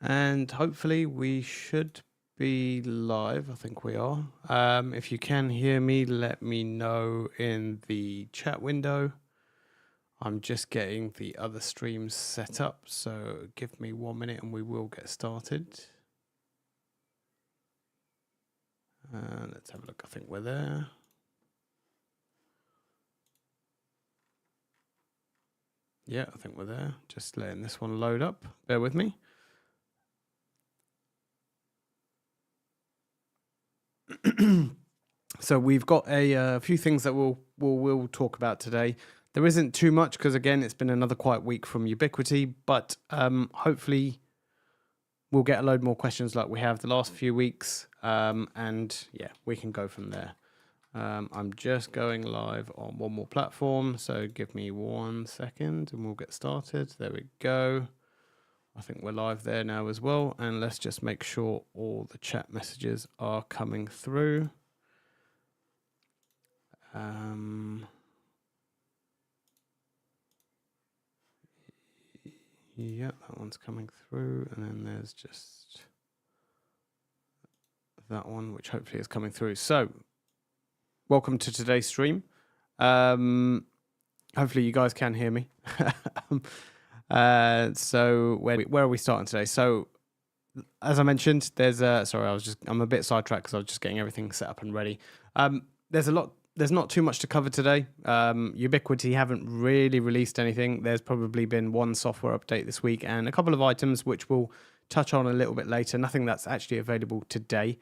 And hopefully we should be live. I think we are. If you can hear me, let me know in the chat window. I'm just getting the other streams set up, so give me 1 minute and we will get started. Let's have a look. I think we're there. Yeah, I think we're there. Just letting this one load up. Bear with me. So we've got a few things that we'll talk about today. There isn't too much because, again, it's been another quiet week from Ubiquiti, but hopefully we'll get a load more questions like we have the last few weeks, and yeah, we can go from there. I'm just going live on one more platform, so give me 1 second and we'll get started. There we go. I think we're live there now as well, and let's just make sure all the chat messages are coming through. Yeah, that one's coming through, and then there's just that one, which hopefully is coming through. So, welcome to today's stream. Hopefully you guys can hear me. So where are we starting today? So, as I mentioned, there's I'm a bit sidetracked because I was just getting everything set up and ready. There's not too much to cover today. Ubiquiti haven't really released anything. There's probably been one software update this week and a couple of items which we'll touch on a little bit later. Nothing that's actually available today.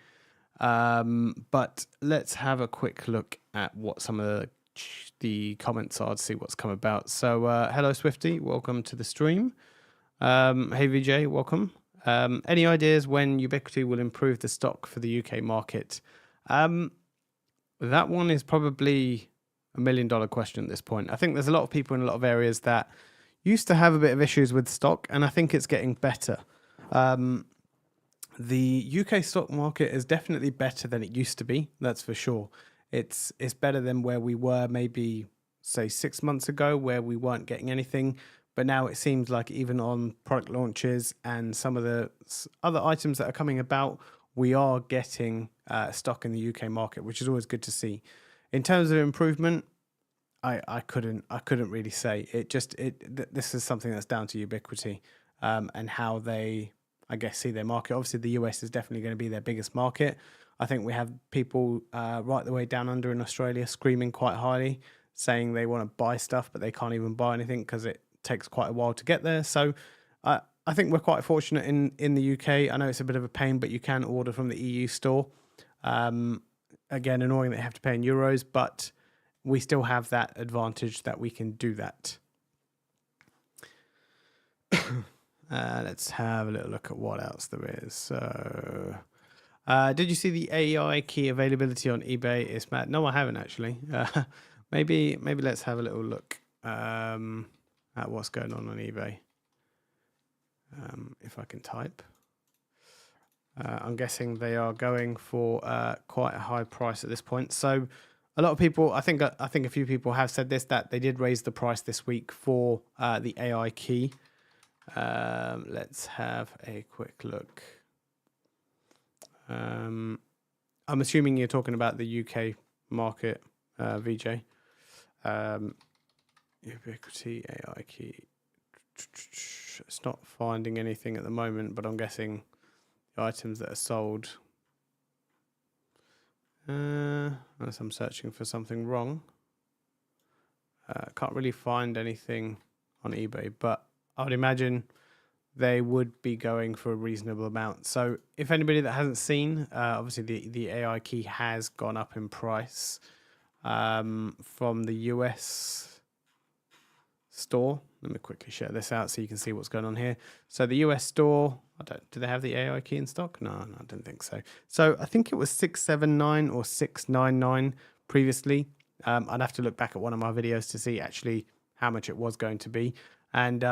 But let's have a quick look at what some of the comments are to see what's come about. So hello Swifty, welcome to the stream. Hey VJ, welcome. Any ideas when Ubiquiti will improve the stock for the UK market? That one is probably $1 million question at this point. I think there's a lot of people in a lot of areas that used to have a bit of issues with stock, and I think it's getting better. The UK stock market is definitely better than it used to be, that's for sure. It's better than where we were maybe, say, 6 months ago, where we weren't getting anything. But now it seems like even on product launches and some of the other items that are coming about, we are getting stock in the UK market, which is always good to see. In terms of improvement, I couldn't really say. This is something that's down to Ubiquiti and how they, I guess, see their market. Obviously, the US is definitely going to be their biggest market. I think we have people right the way down under in Australia screaming quite highly, saying they want to buy stuff, but they can't even buy anything because it takes quite a while to get there. So I think we're quite fortunate in the UK. I know it's a bit of a pain, but you can order from the EU store. Again, annoying that you have to pay in euros, but we still have that advantage that we can do that. Let's have a little look at what else there is. So, did you see the AI key availability on eBay? It's mad. No, I haven't actually. Maybe let's have a little look at what's going on eBay. If I can type. I'm guessing they are going for quite a high price at this point. So a lot of people, I think a few people have said this, that they did raise the price this week for the AI key. Let's have a quick look. I'm assuming you're talking about the UK market, VJ. Ubiquiti AI key. It's not finding anything at the moment, but I'm guessing the items that are sold. Unless I'm searching for something wrong. Can't really find anything on eBay, but I would imagine they would be going for a reasonable amount. So if anybody that hasn't seen, obviously the AI key has gone up in price from the US store. Let me quickly share this out so you can see what's going on here. So the US store, do they have the AI key in stock? No, I don't think so. So I think it was 679 or 699 previously. I'd have to look back at one of my videos to see actually how much it was going to be. And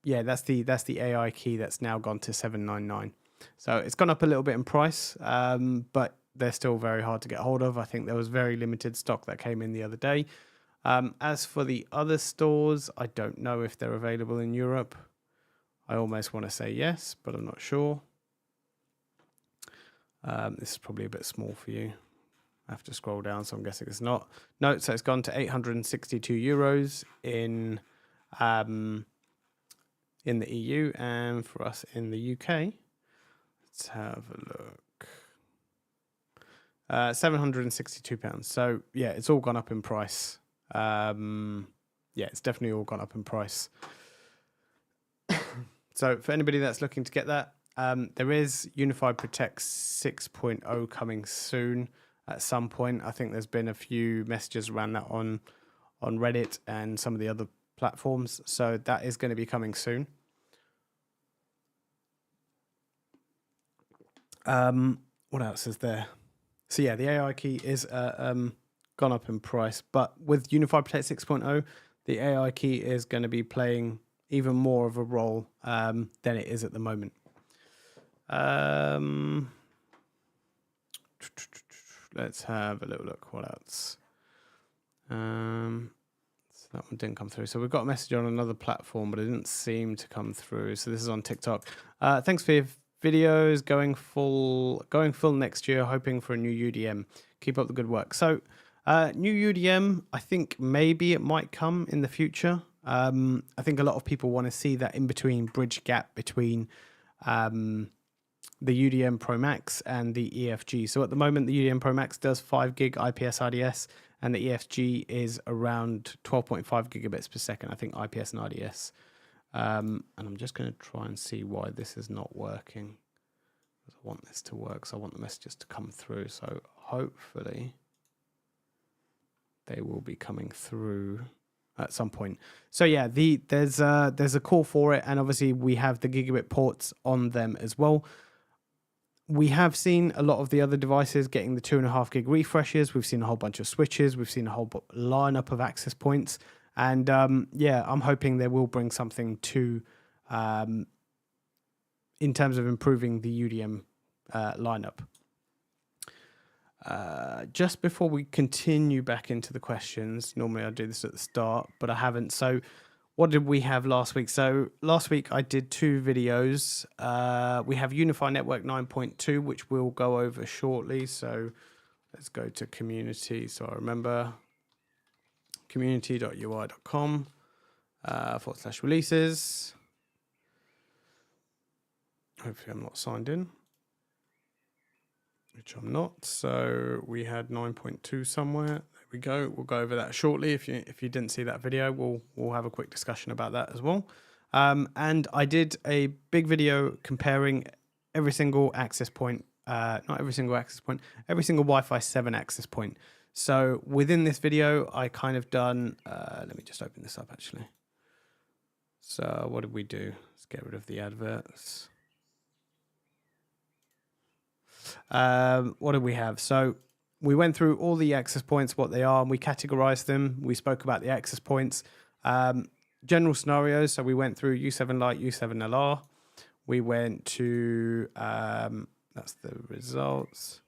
yeah, that's the AI key that's now gone to 799. So it's gone up a little bit in price, but they're still very hard to get hold of. I think there was very limited stock that came in the other day. As for the other stores, I don't know if they're available in Europe. I almost want to say yes, but I'm not sure. This is probably a bit small for you. I have to scroll down, so I'm guessing it's not. No, so it's gone to 862 euros in the EU, and for us in the UK, let's have a look. £762. So yeah, it's all gone up in price. Yeah, it's definitely all gone up in price. So for anybody that's looking to get that, there is UniFi Protect 6.0 coming soon at some point. I think there's been a few messages around that on Reddit and some of the other platforms. So that is going to be coming soon. What else is there? So yeah, the AI key is gone up in price, but with UniFi Protect 6.0, the AI key is going to be playing even more of a role than it is at the moment. Let's have a little look. What else? So that one didn't come through. So we've got a message on another platform, but it didn't seem to come through. So this is on TikTok. Thanks for your videos. Going full next year. Hoping for a new UDM. Keep up the good work. So new UDM, I think maybe it might come in the future. I think a lot of people want to see that in between bridge gap between the UDM Pro Max and the EFG. So at the moment, the UDM Pro Max does 5 gig IPS RDS, and the EFG is around 12.5 gigabits per second, I think, IPS and RDS. And I'm just going to try and see why this is not working. I want this to work, so I want the messages to come through. So hopefully they will be coming through at some point. So yeah, there's a call for it, and obviously we have the gigabit ports on them as well. We have seen a lot of the other devices getting the 2.5 gig refreshes. We've seen a whole bunch of switches. We've seen a whole lineup of access points. And yeah, I'm hoping they will bring something to in terms of improving the UDM lineup. Just before we continue back into the questions, normally I do this at the start, but I haven't. So what did we have last week? So last week I did 2 videos. We have UniFi Network 9.2, which we'll go over shortly. So let's go to community. So I remember community.ui.com /releases. Hopefully I'm not signed in, which I'm not. So we had 9.2 somewhere. There we go. We'll go over that shortly. If you didn't see that video, we'll have a quick discussion about that as well. And I did a big video comparing every single access point, not every single access point, every single Wi-Fi 7 access point. So within this video, I kind of done, let me just open this up actually. So what did we do? Let's get rid of the adverts. What did we have? So we went through all the access points, what they are, and we categorized them. We spoke about the access points, general scenarios. So we went through U7 Lite, U7 LR. We went to, that's the results.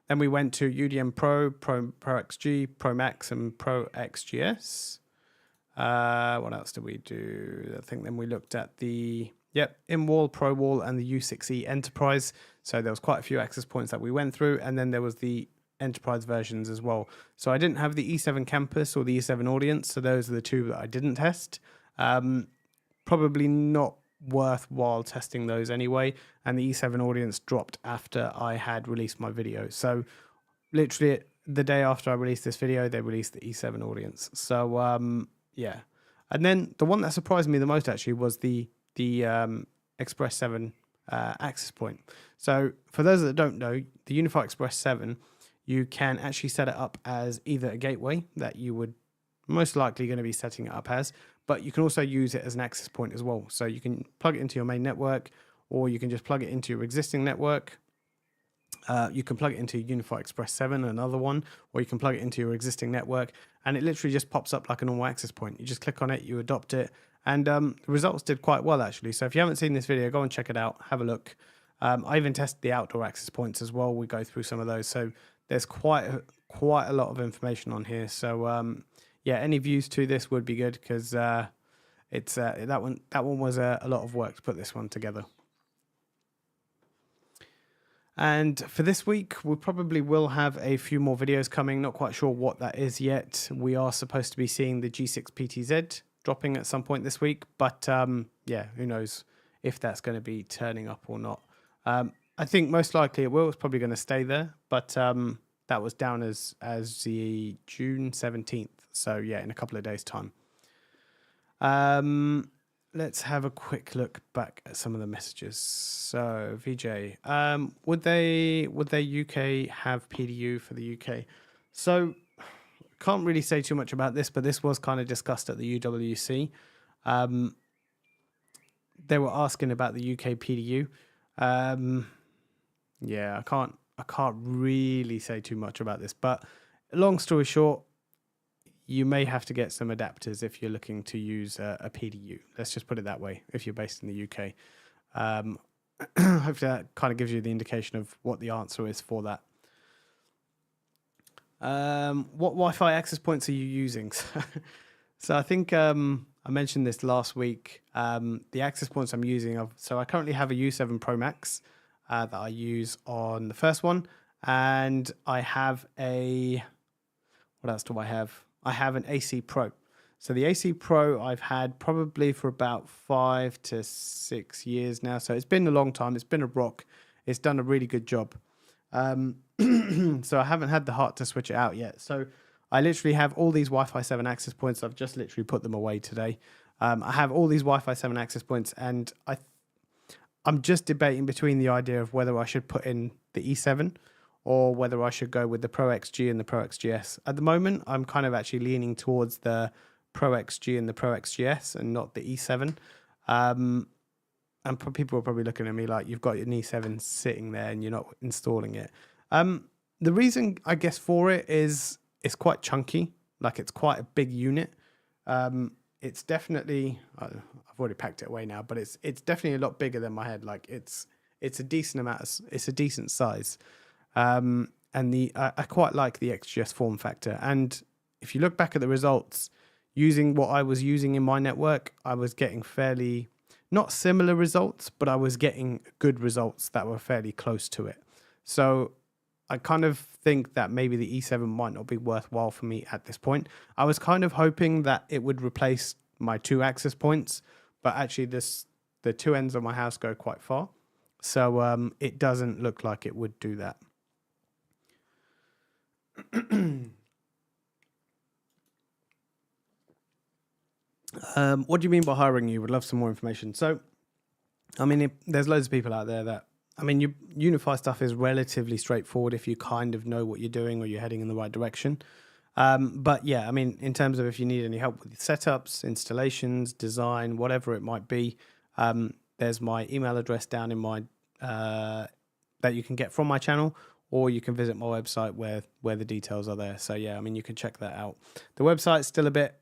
Then we went to UDM Pro, Pro XG, Pro Max, and Pro XGS. What else did we do? I think then we looked at the in-wall, Pro Wall, and the U6E Enterprise. So there was quite a few access points that we went through, and then there was the Enterprise versions as well. So I didn't have the E7 Campus or the E7 Audience, so those are the 2 that I didn't test. Probably not worthwhile testing those anyway, and the E7 Audience dropped after I had released my video. So literally the day after I released this video, they released the E7 Audience. So yeah, and then the one that surprised me the most actually was the Express 7 access point. So for those that don't know, the UniFi Express 7, you can actually set it up as either a gateway that you would most likely going to be setting it up as, but you can also use it as an access point as well. So you can plug it into your main network, or you can just plug it into your existing network. You can plug it into UniFi Express 7, another one, or you can plug it into your existing network, and it literally just pops up like a normal access point. You just click on it, you adopt it, and the results did quite well actually. So if you haven't seen this video, go and check it out, have a look. I even tested the outdoor access points as well. We go through some of those. So there's quite a lot of information on here. So yeah, any views to this would be good, because it's that one was a lot of work to put this one together. And for this week, we probably will have a few more videos coming. Not quite sure what that is yet. We are supposed to be seeing the G6 PTZ dropping at some point this week, but yeah, who knows if that's going to be turning up or not. I think most likely it will. It's probably going to stay there, but that was down as the June 17th. So yeah, in a couple of days' time. Let's have a quick look back at some of the messages. So VJ, would they UK have PDU for the UK? So can't really say too much about this, but this was kind of discussed at the UWC. They were asking about the UK PDU. Yeah, I can't really say too much about this, but long story short, you may have to get some adapters if you're looking to use a PDU. Let's just put it that way, if you're based in the UK. Hopefully that kind of gives you the indication of what the answer is for that. What Wi-Fi access points are you using? So I think I mentioned this last week. The access points I'm using, so I currently have a U7 Pro Max that I use on the first one, and I have a, what else do I have? I have an AC Pro. So the AC Pro I've had probably for about 5 to 6 years now. So it's been a long time. It's been a rock. It's done a really good job. So I haven't had the heart to switch it out yet. So I literally have all these Wi-Fi 7 access points. I've just literally put them away today. I have all these Wi-Fi 7 access points, and I'm just debating between the idea of whether I should put in the E7 or whether I should go with the Pro XG and the Pro XGS. At the moment, I'm kind of actually leaning towards the Pro XG and the Pro XGS and not the E7. And people are probably looking at me like, you've got your E7 sitting there and you're not installing it. The reason, I guess, for it is it's quite chunky. Like, it's quite a big unit. It's definitely, I've already packed it away now, but it's definitely a lot bigger than my head. Like, it's a decent amount, it's a decent size. And I quite like the XGS form factor. And if you look back at the results, using what I was using in my network, I was getting fairly, not similar results, but I was getting good results that were fairly close to it. So I kind of think that maybe the E7 might not be worthwhile for me at this point. I was kind of hoping that it would replace my 2 access points, but actually the 2 ends of my house go quite far. So it doesn't look like it would do that. What do you mean by hiring you? Would love some more information. So, I mean, there's loads of people out there that, I mean, your UniFi stuff is relatively straightforward if you kind of know what you're doing or you're heading in the right direction. But yeah, I mean, in terms of if you need any help with setups, installations, design, whatever it might be, there's my email address down in my that you can get from my channel, or you can visit my website where the details are there. So yeah, I mean, you can check that out. The website's still a bit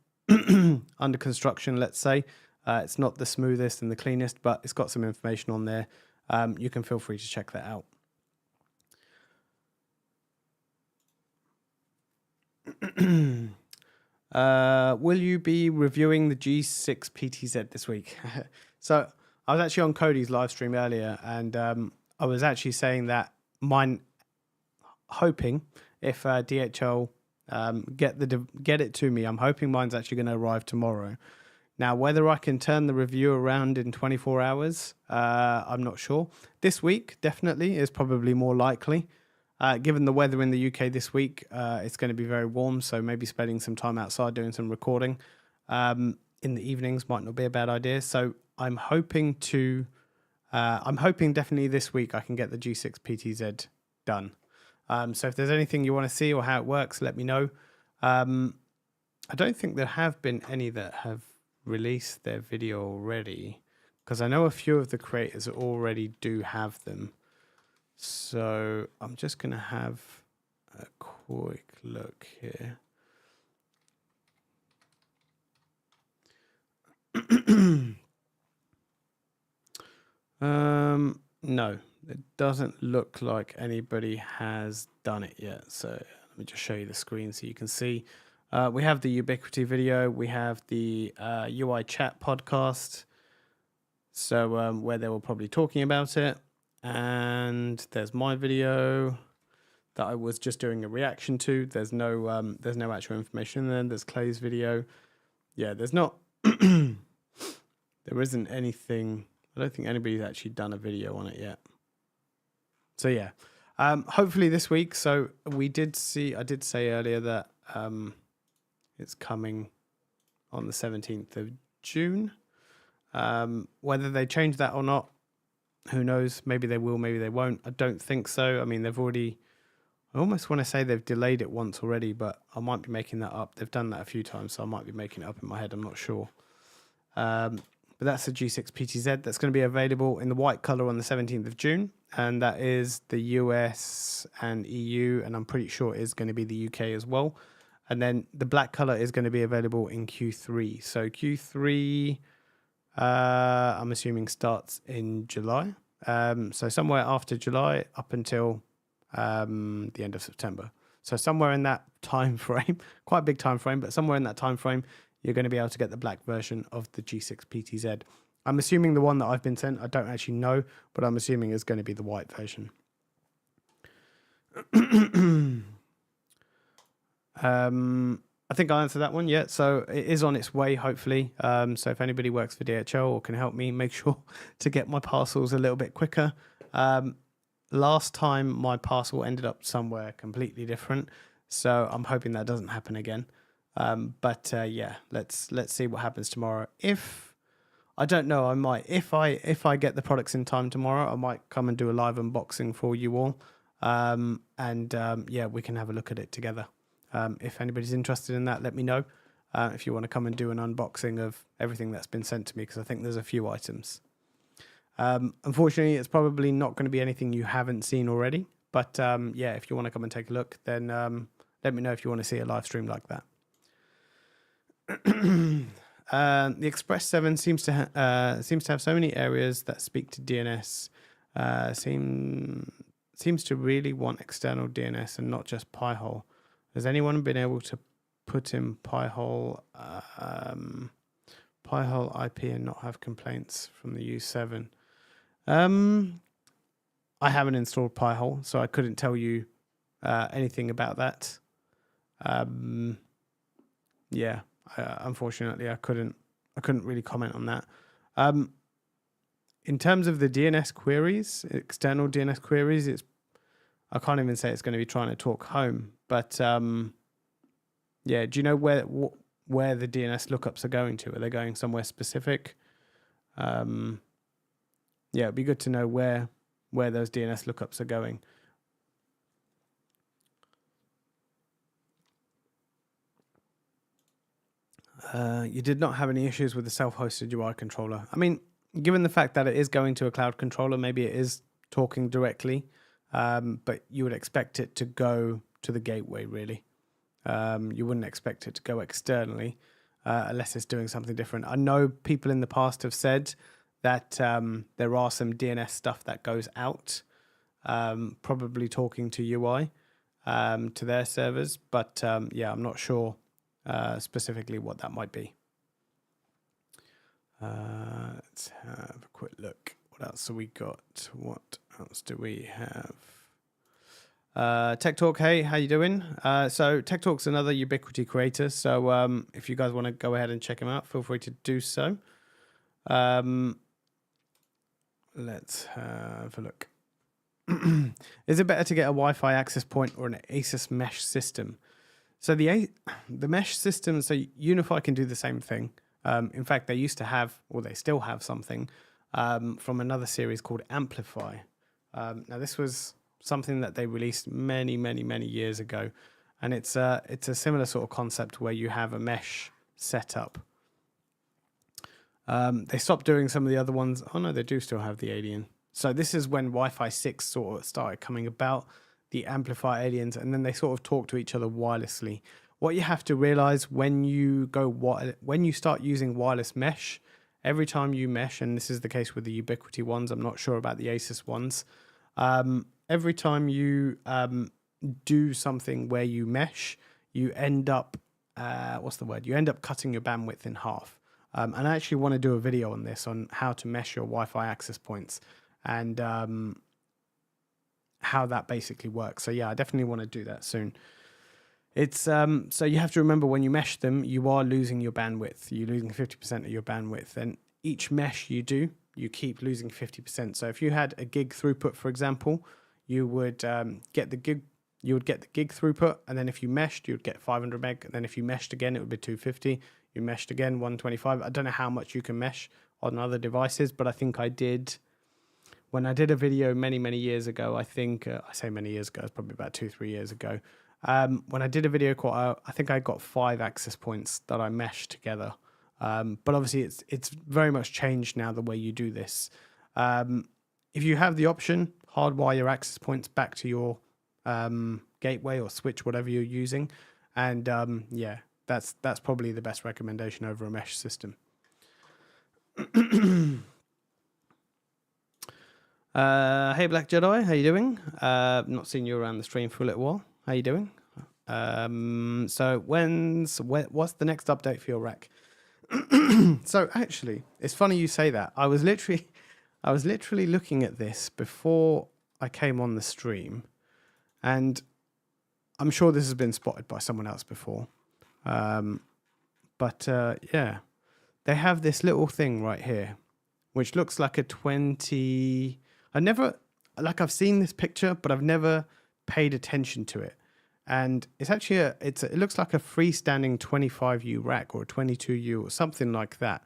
under construction, let's say. It's not the smoothest and the cleanest, but it's got some information on there. You can feel free to check that out. Will you be reviewing the G6 PTZ this week? So I was actually on Cody's live stream earlier, and I was actually saying that mine, hoping if DHL get it to me, I'm hoping mine's actually going to arrive tomorrow. Now, whether I can turn the review around in 24 hours, I'm not sure. This week, definitely, is probably more likely. Given the weather in the UK this week, it's going to be very warm, so maybe spending some time outside doing some recording in the evenings might not be a bad idea. So I'm hoping definitely this week I can get the G6 PTZ done. So if there's anything you want to see or how it works, let me know. I don't think there have been any that have released their video already, because I know a few of the creators already do have them. So I'm just going to have a quick look here. No, it doesn't look like anybody has done it yet. So let me just show you the screen so you can see. We have the Ubiquiti video. We have the UI chat podcast. So where they were probably talking about it. And there's my video that I was just doing a reaction to. There's no actual information in there. There's Clay's video. Yeah, there's not. There isn't anything. I don't think anybody's actually done a video on it yet. So yeah, hopefully this week. So I did say earlier that it's coming on the 17th of June. Whether they change that or not, who knows? Maybe they will, maybe they won't. I don't think so. I mean, I almost want to say they've delayed it once already, but I might be making that up. They've done that a few times, so I might be making it up in my head. I'm not sure. But that's the G6 PTZ. That's going to be available in the white color on the 17th of June. And that is the US and EU. And I'm pretty sure it is going to be the UK as well. And then the black color is going to be available in Q3. So Q3, I'm assuming starts in July. So somewhere after July up until the end of September. So somewhere in that time frame, quite a big time frame, but somewhere in that time frame, you're going to be able to get the black version of the G6 PTZ. I'm assuming the one that I've been sent, I don't actually know, but I'm assuming is going to be the white version. I think I answered that one. Yeah, so it is on its way, hopefully. So if anybody works for DHL or can help me, make sure to get my parcels a little bit quicker. Last time my parcel ended up somewhere completely different, so I'm hoping that doesn't happen again. But yeah, let's see what happens tomorrow. If I don't know, I might. If I get the products in time tomorrow, I might come and do a live unboxing for you all. Yeah, we can have a look at it together. If anybody's interested in that, let me know. If you want to come and do an unboxing of everything that's been sent to me, because I think there's a few items. Unfortunately, it's probably not going to be anything you haven't seen already. But yeah, if you want to come and take a look, then let me know if you want to see a live stream like that. The Express 7 seems to have so many areas that speak to DNS. Seems to really want external DNS and not just Pi-hole. Has anyone been able to put in Pi-hole IP and not have complaints from the U7? I haven't installed Pi-hole, so I couldn't tell you anything about that. Yeah. Unfortunately, I couldn't really comment on that. In terms of the DNS queries, external DNS queries, I can't even say it's going to be trying to talk home. But yeah, do you know where the DNS lookups are going to? Are they going somewhere specific? Yeah, it'd be good to know where those DNS lookups are going. You did not have any issues with the self-hosted UI controller. I mean, given the fact that it is going to a cloud controller, maybe it is talking directly, but you would expect it to go to the gateway, really. You wouldn't expect it to go externally unless it's doing something different. I know people in the past have said that there are some DNS stuff that goes out, probably talking to UI, to their servers, but yeah, I'm not sure specifically what that might be. Let's have a quick look. What else have we got? What else do we have? Tech Talk, hey, how you doing? So Tech Talk's another Ubiquiti creator, so if you guys want to go ahead and check him out, feel free to do so. Let's have a look. Is it better to get a Wi-Fi access point or an ASUS mesh system? So the mesh system, so UniFi can do the same thing. In fact, they used to have, or they still have something from another series called Amplify. Now, this was something that they released many years ago, and it's a similar sort of concept where you have a mesh setup. They stopped doing some of the other ones. Oh no, they do still have the Alien. So this is when Wi-Fi 6 sort of started coming about, the Amplify aliens, and then they sort of talk to each other wirelessly. What you have to realize when you start using wireless mesh, every time you mesh, and this is the case with the Ubiquiti ones, I'm not sure about the ASUS ones, every time you do something where you mesh, you end up what's the word? You end up cutting your bandwidth in half. And I actually want to do a video on this, on how to mesh your Wi-Fi access points and how that basically works. So yeah, I definitely want to do that soon. It's so you have to remember, when you mesh them, you are losing your bandwidth. You're losing 50% of your bandwidth, and each mesh you do, you keep losing 50%. So if you had a gig throughput, for example, you would get the gig throughput, and then if you meshed, you would get 500 meg, and then if you meshed again, it would be 250. You meshed again, 125. I don't know how much you can mesh on other devices, but I think I did, when I did a video many years ago, I think, I say many years ago, it's probably about 2-3 years ago. When I did a video called, I think I got 5 access points that I meshed together. But obviously it's very much changed now, the way you do this. If you have the option, hardwire your access points back to your gateway or switch, whatever you're using. And yeah, that's probably the best recommendation over a mesh system. Hey Black Jedi, how you doing? Not seen you around the stream for a little while. How you doing? So what's the next update for your rack? So actually, it's funny you say that. I was literally looking at this before I came on the stream, and I'm sure this has been spotted by someone else before. But yeah, they have this little thing right here, which looks like a 20. I've seen this picture, but I've never paid attention to it. And it's actually it looks like a freestanding 25U rack or a 22U or something like that.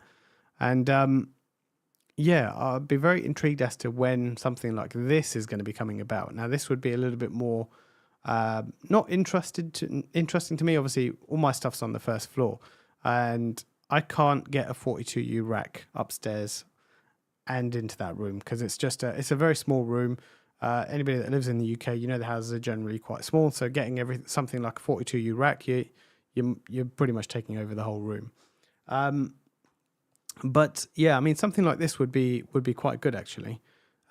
And yeah, I'd be very intrigued as to when something like this is going to be coming about. Now, this would be a little bit more not interesting to me. Obviously, all my stuff's on the first floor, and I can't get a 42U rack upstairs and into that room, because it's a very small room. Anybody that lives in the UK, you know, the houses are generally quite small, so getting something like a 42U rack, you're pretty much taking over the whole room. But yeah, I mean, something like this would be quite good, actually.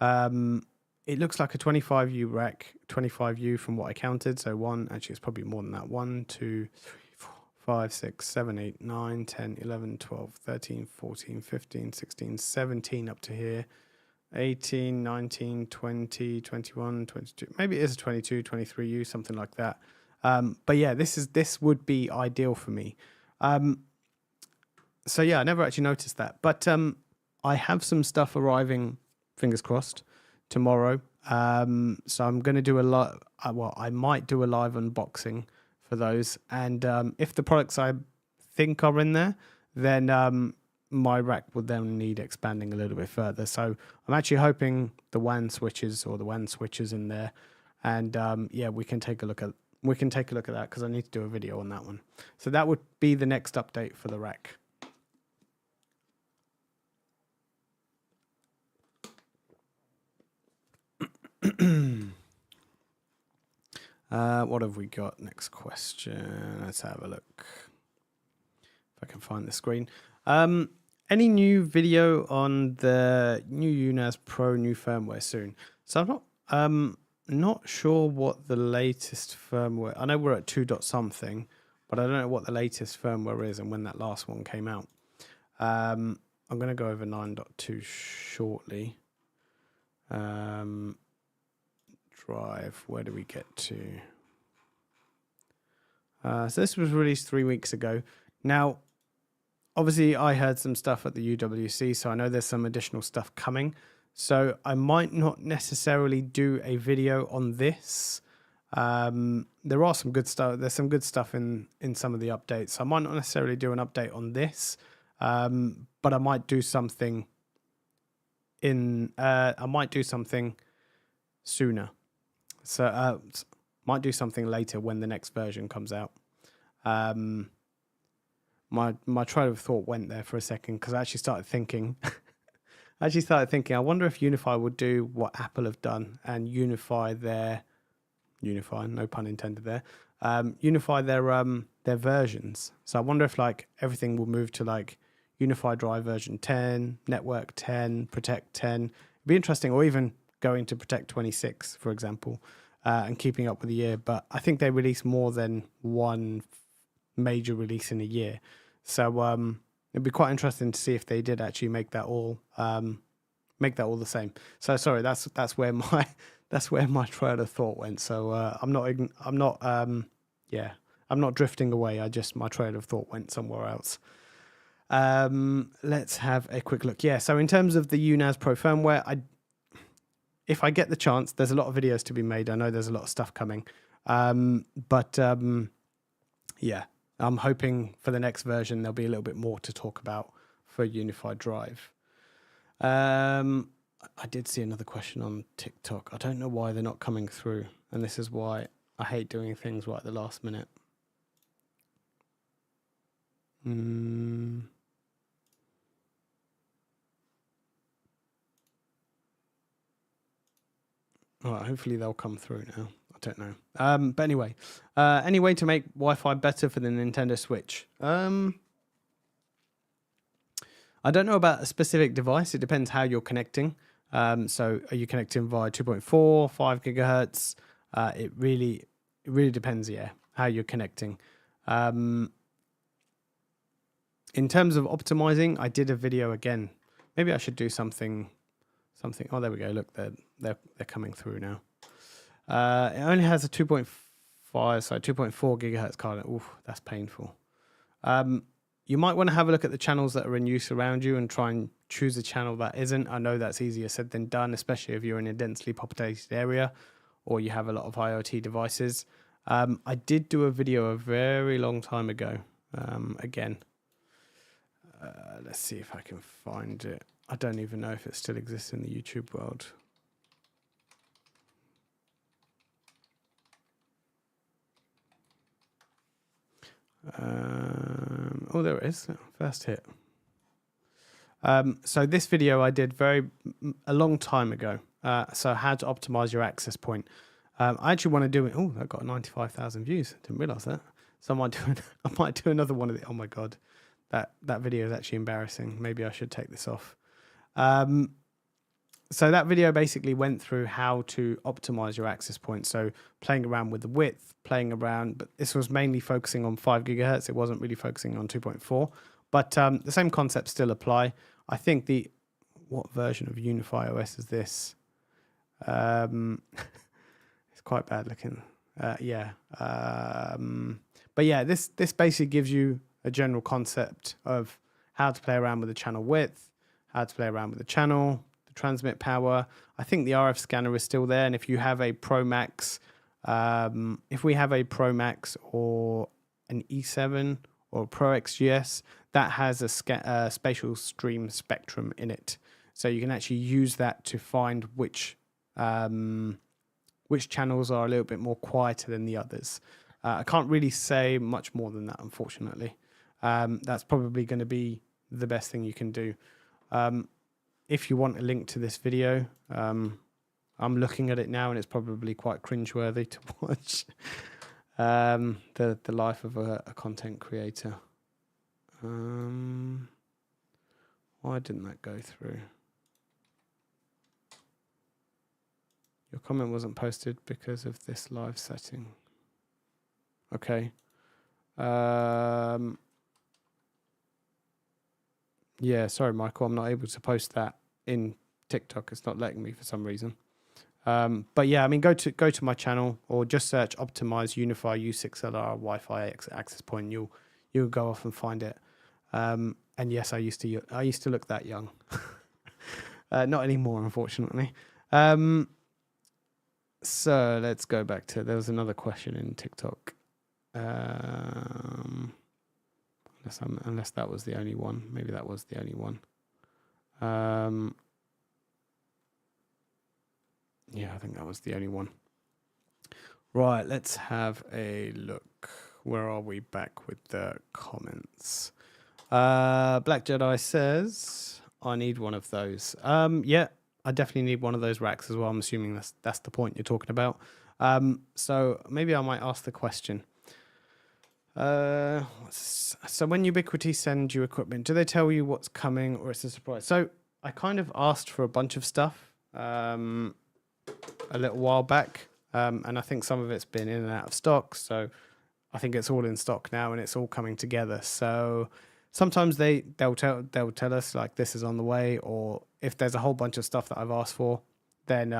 It looks like a 25U rack, 25U from what I counted. So actually it's probably more than that. 1, 2, 3, 4, 5, 6, 7, 8, 9, 10, 11, 12, 13, 14, 15, 16, 17 up to here. 18, 19, 20, 21, 22. Maybe it is a 22, 23U, something like that. But yeah, this would be ideal for me. So yeah, I never actually noticed that. But I have some stuff arriving, fingers crossed, tomorrow. So I'm going to do I might do a live unboxing for those. And if the products I think are in there, then my rack would then need expanding a little bit further. So I'm actually hoping the WAN switches in there. And yeah, we can take a look at that, because I need to do a video on that one. So that would be the next update for the rack. What have we got? Next question. Let's have a look. If I can find the screen. Any new video on the new UNAS Pro new firmware soon? So I'm not sure what the latest firmware. I know we're at 2. something, but I don't know what the latest firmware is and when that last one came out. I'm going to go over 9.2 shortly. Drive, where do we get to? So this was released 3 weeks ago. Now, obviously, I heard some stuff at the UWC, so I know there's some additional stuff coming. So I might not necessarily do a video on this. There are some good stuff. There's some good stuff in some of the updates. So I might not necessarily do an update on this, but I might do something sooner. So might do something later when the next version comes out. My train of thought went there for a second, because I actually started thinking. I wonder if UniFi would do what Apple have done and unify, no pun intended there, unify their versions. So I wonder if like everything will move to like UniFi Drive version 10, Network 10, Protect 10. It'd be interesting, or even going to Protect 26, for example, and keeping up with the year. But I think they release more than one major release in a year. So it'd be quite interesting to see if they did actually make that all the same. So sorry, that's where my trail of thought went. So I'm not drifting away. My trail of thought went somewhere else. Let's have a quick look. Yeah, so in terms of the UNAS Pro firmware, if I get the chance, there's a lot of videos to be made. I know there's a lot of stuff coming. Yeah, I'm hoping for the next version there'll be a little bit more to talk about for UniFi Drive. I did see another question on TikTok. I don't know why they're not coming through, and this is why I hate doing things right at the last minute. All right, hopefully they'll come through now. I don't know. But anyway, any way to make Wi-Fi better for the Nintendo Switch? I don't know about a specific device. It depends how you're connecting. So are you connecting via 2.4, 5 gigahertz? It really depends, yeah, how you're connecting. In terms of optimizing, I did a video again. Maybe I should do something. Oh, there we go. Look, they're coming through now. It only has a 2.5, so 2.4 gigahertz card. Oof, that's painful. You might want to have a look at the channels that are in use around you and try and choose a channel that isn't. I know that's easier said than done, especially if you're in a densely populated area or you have a lot of IoT devices. I did do a video a very long time ago. Again, let's see if I can find it. I don't even know if it still exists in the YouTube world. Oh, there it is. First hit. So this video I did a long time ago. So how to optimize your access point. I actually want to do it. Oh, that got 95,000 views. Didn't realize that. So I might do another one of it. Oh my God, that video is actually embarrassing. Maybe I should take this off. So that video basically went through how to optimize your access point. So playing around with the width, but this was mainly focusing on 5 gigahertz. It wasn't really focusing on 2.4, but the same concepts still apply. I think what version of UniFi OS is this? It's quite bad looking. Yeah. But yeah, this basically gives you a general concept of how to play around with the channel width, how to play around with the channel, the transmit power. I think the RF scanner is still there. And if you have a Pro Max, if we have a Pro Max or an E7 or a Pro XGS, that has a spatial stream spectrum in it. So you can actually use that to find which channels are a little bit more quieter than the others. I can't really say much more than that, unfortunately. That's probably going to be the best thing you can do. If you want a link to this video, I'm looking at it now and it's probably quite cringeworthy to watch. The life of a content creator. Why didn't that go through? Your comment wasn't posted because of this live setting. Okay. Yeah, sorry, Michael. I'm not able to post that in TikTok. It's not letting me for some reason. But yeah, I mean, go to my channel or just search optimize UniFi U6LR Wi-Fi access point. You'll go off and find it. And yes, I used to look that young. Not anymore, unfortunately. So let's go back to, there was another question in TikTok. Unless that was the only one. Maybe that was the only one. Yeah, I think that was the only one. Right, let's have a look. Where are we? Back with the comments. Black Jedi says, I need one of those. Yeah, I definitely need one of those racks as well. I'm assuming that's the point you're talking about. So maybe I might ask the question. So when Ubiquiti send you equipment, do they tell you what's coming or it's a surprise? So I kind of asked for a bunch of stuff a little while back, and I think some of it's been in and out of stock. So I think it's all in stock now and it's all coming together. So sometimes they'll tell us like this is on the way, or if there's a whole bunch of stuff that I've asked for, then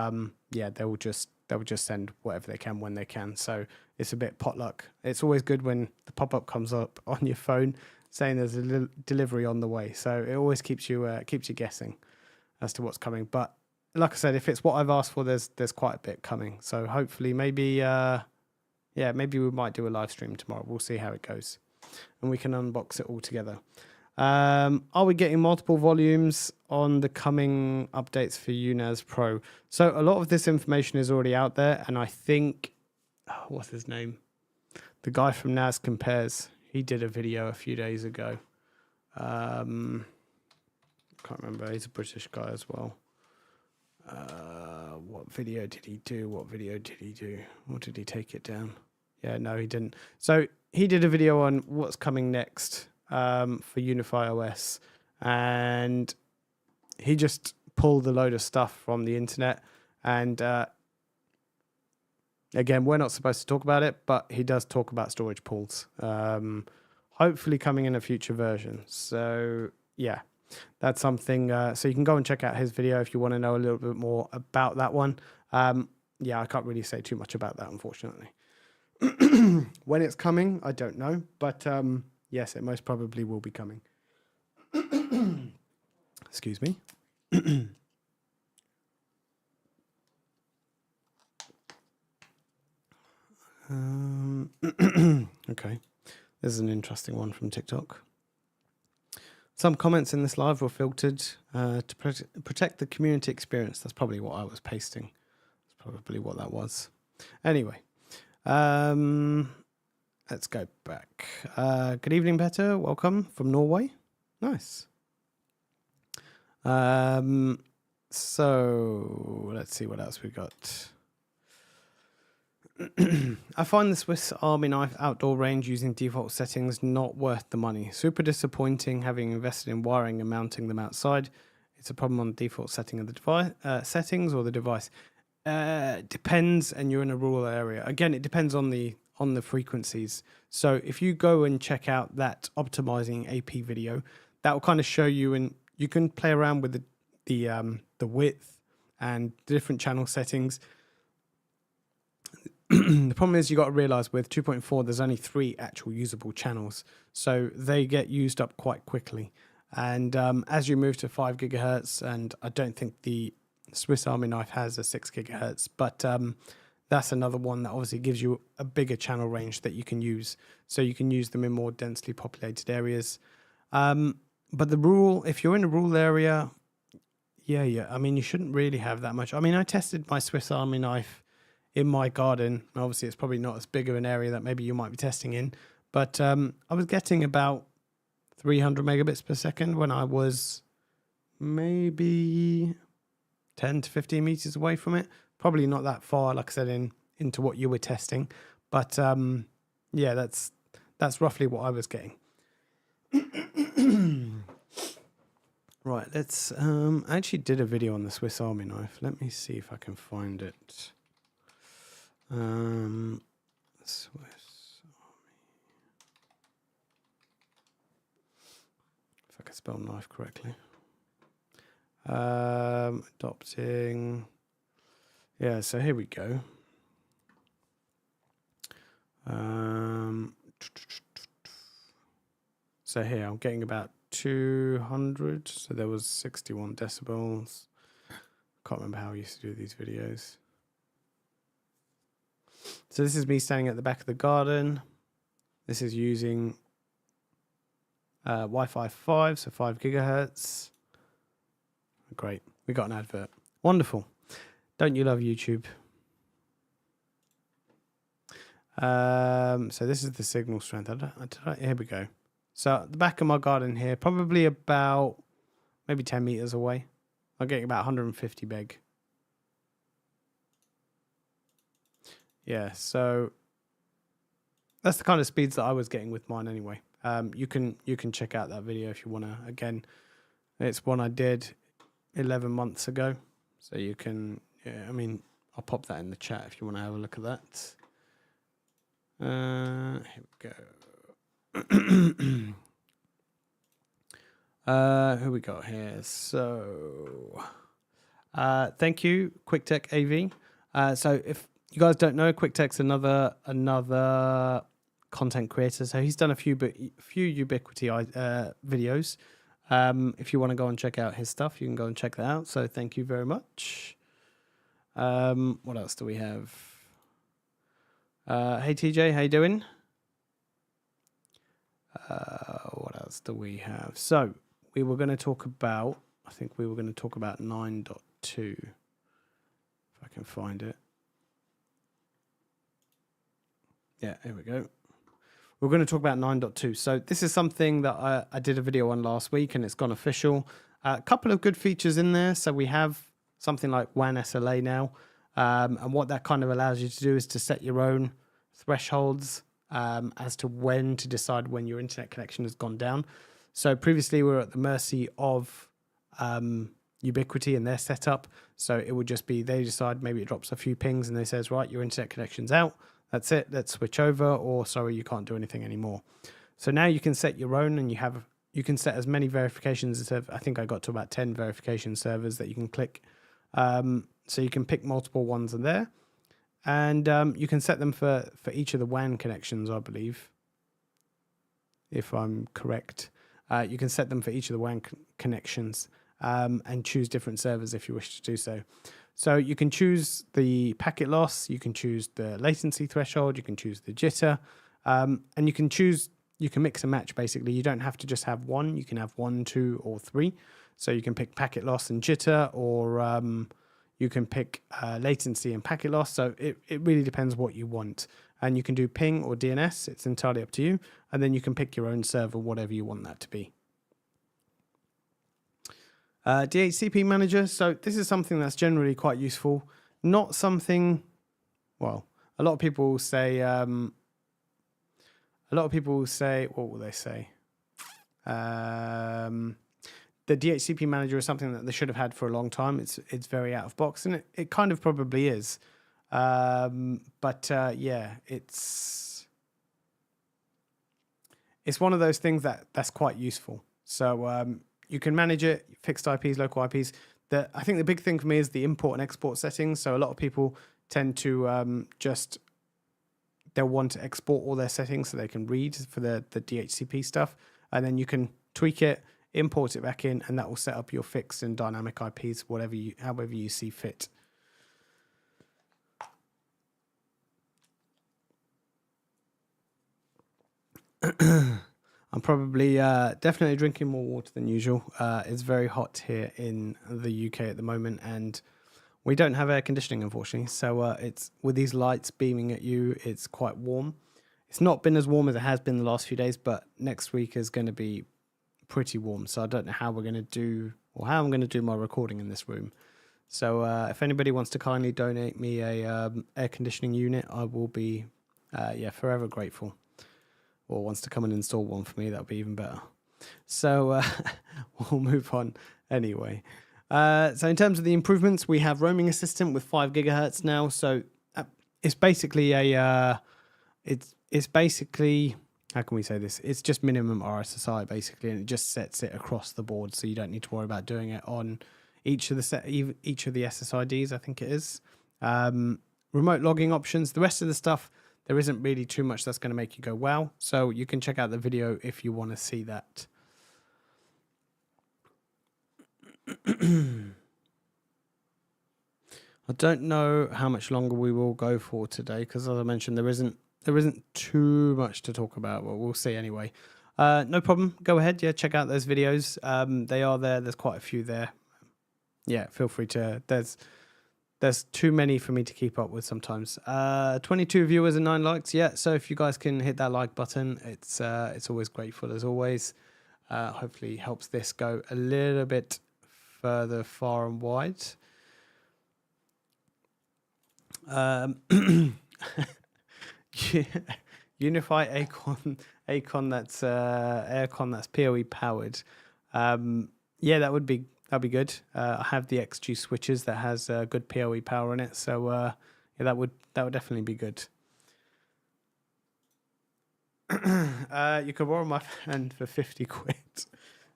yeah, they'll just send whatever they can when they can. So it's a bit potluck. It's always good when the pop-up comes up on your phone saying there's a delivery on the way. So it always keeps you guessing as to what's coming. But like I said, if it's what I've asked for, there's quite a bit coming. So hopefully maybe maybe we might do a live stream tomorrow. We'll see how it goes, and we can unbox it all together. Are we getting multiple volumes on the coming updates for UNAS Pro? So a lot of this information is already out there, and I think, what's his name? The guy from NAS Compares, he did a video a few days ago. Can't remember, he's a British guy as well. What video did he do? What did he take it down? Yeah, no, he didn't. So he did a video on what's coming next for UniFi OS, and he just pulled a load of stuff from the internet. And again, we're not supposed to talk about it, but he does talk about storage pools, hopefully coming in a future version. So yeah, that's something. So you can go and check out his video if you want to know a little bit more about that one. Yeah, I can't really say too much about that, unfortunately. When it's coming, I don't know, but yes, it most probably will be coming. Excuse me. Okay, this is an interesting one from TikTok. Some comments in this live were filtered to protect the community experience. That's probably what I was pasting. That's probably what that was. Anyway. Let's go back. Good evening, Petter. Welcome from Norway. Nice. So let's see what else we got. I find the Swiss Army knife outdoor range using default settings not worth the money. Super disappointing having invested in wiring and mounting them outside. It's a problem on the default setting of the device settings or the device. Depends, and you're in a rural area. Again, it depends on the frequencies. So if you go and check out that optimizing AP video, that will kind of show you, and you can play around with the width and the different channel settings. The problem is you got to realize with 2.4 there's only 3 actual usable channels, so they get used up quite quickly. And as you move to 5 gigahertz, and I don't think the Swiss Army knife has a 6 gigahertz, but that's another one that obviously gives you a bigger channel range that you can use, so you can use them in more densely populated areas. But the rural, if you're in a rural area, yeah, I mean, you shouldn't really have that much. I mean, I tested my Swiss Army knife in my garden. Obviously, it's probably not as big of an area that maybe you might be testing in, but I was getting about 300 megabits per second when I was maybe 10 to 15 meters away from it. Probably not that far, like I said, into what you were testing. But yeah, that's roughly what I was getting. Right, let's I actually did a video on the Swiss Army knife. Let me see if I can find it. Swiss Army. If I can spell knife correctly. Adopting. Yeah, so here we go. So here I'm getting about 200. So there was 61 decibels. Can't remember how I used to do these videos. So this is me standing at the back of the garden. This is using Wi-Fi 5, so 5 gigahertz. Great. We got an advert. Wonderful. Don't you love YouTube? So this is the signal strength. Here we go. So at the back of my garden here, probably about maybe 10 meters away, I'm getting about 150 meg. Yeah, so that's the kind of speeds that I was getting with mine anyway. You can check out that video if you want to. Again, it's one I did 11 months ago. So you can, yeah, I mean, I'll pop that in the chat if you want to have a look at that. Here we go. Who we got here? So, thank you, QuickTech AV. So if you guys don't know, QuickTech's another content creator. So he's done a few Ubiquiti videos. If you want to go and check out his stuff, you can go and check that out. So thank you very much. What else do we have? Hey TJ, how you doing? What else do we have? So we were going to talk about, I think we were going to talk about 9.2. If I can find it. Yeah, here we go. We're going to talk about 9.2. So this is something that I did a video on last week, and it's gone official. A couple of good features in there. So we have something like WAN SLA now. And what that kind of allows you to do is to set your own thresholds as to when to decide when your internet connection has gone down. So previously we were at the mercy of Ubiquiti and their setup. So it would just be they decide, maybe it drops a few pings and they says, right, your internet connection's out. That's it. Let's switch over, or sorry, you can't do anything anymore. So now you can set your own, and you can set as many verifications as I think I got to about 10 verification servers that you can click. So you can pick multiple ones in there, and you can set them for each of the WAN connections, I believe, if I'm correct. You can set them for each of the WAN connections and choose different servers if you wish to do so. So you can choose the packet loss, you can choose the latency threshold, you can choose the jitter, and you can mix and match basically. You don't have to just have one, you can have 1, 2, or 3. So you can pick packet loss and jitter, or you can pick latency and packet loss. So it really depends what you want. And you can do ping or DNS, it's entirely up to you. And then you can pick your own server, whatever you want that to be. DHCP manager. So this is something that's generally quite useful. Not something, well, a lot of people say, what will they say? The DHCP manager is something that they should have had for a long time. It's very out of box, and it kind of probably is. Yeah, it's one of those things that's quite useful. So you can manage it, fixed IPs, local IPs. I think the big thing for me is the import and export settings. So a lot of people tend to they'll want to export all their settings so they can read for the DHCP stuff, and then you can tweak it, import it back in, and that will set up your fixed and dynamic IPs, however you see fit. I'm probably definitely drinking more water than usual. It's very hot here in the UK at the moment, and we don't have air conditioning, unfortunately. So it's with these lights beaming at you, it's quite warm. It's not been as warm as it has been the last few days, but next week is going to be pretty warm. So I don't know how we're going to do, or how I'm going to do my recording in this room. So if anybody wants to kindly donate me a air conditioning unit, I will be forever grateful. Or wants to come and install one for me, that would be even better. So we'll move on anyway. So in terms of the improvements, we have roaming assistant with 5 gigahertz now. So it's basically it's basically, how can we say this? It's just minimum RSSI basically, and it just sets it across the board, so you don't need to worry about doing it on each of the SSIDs. I think it is. Remote logging options. The rest of the stuff, there isn't really too much that's going to make you go wow. So you can check out the video if you want to see that. I don't know how much longer we will go for today, because as I mentioned, there isn't too much to talk about. Well, we'll see anyway. No problem. Go ahead. Yeah, check out those videos. They are there. There's quite a few there. Yeah, feel free to. There's too many for me to keep up with sometimes. 22 viewers and 9 likes. Yeah, so if you guys can hit that like button, it's always grateful as always. Hopefully helps this go a little bit further far and wide. UniFi Aircon that's aircon that's PoE powered. Yeah, that'd be good. I have the XG switches that has good PoE power in it, so yeah, that would definitely be good. You could borrow my fan for 50 quid.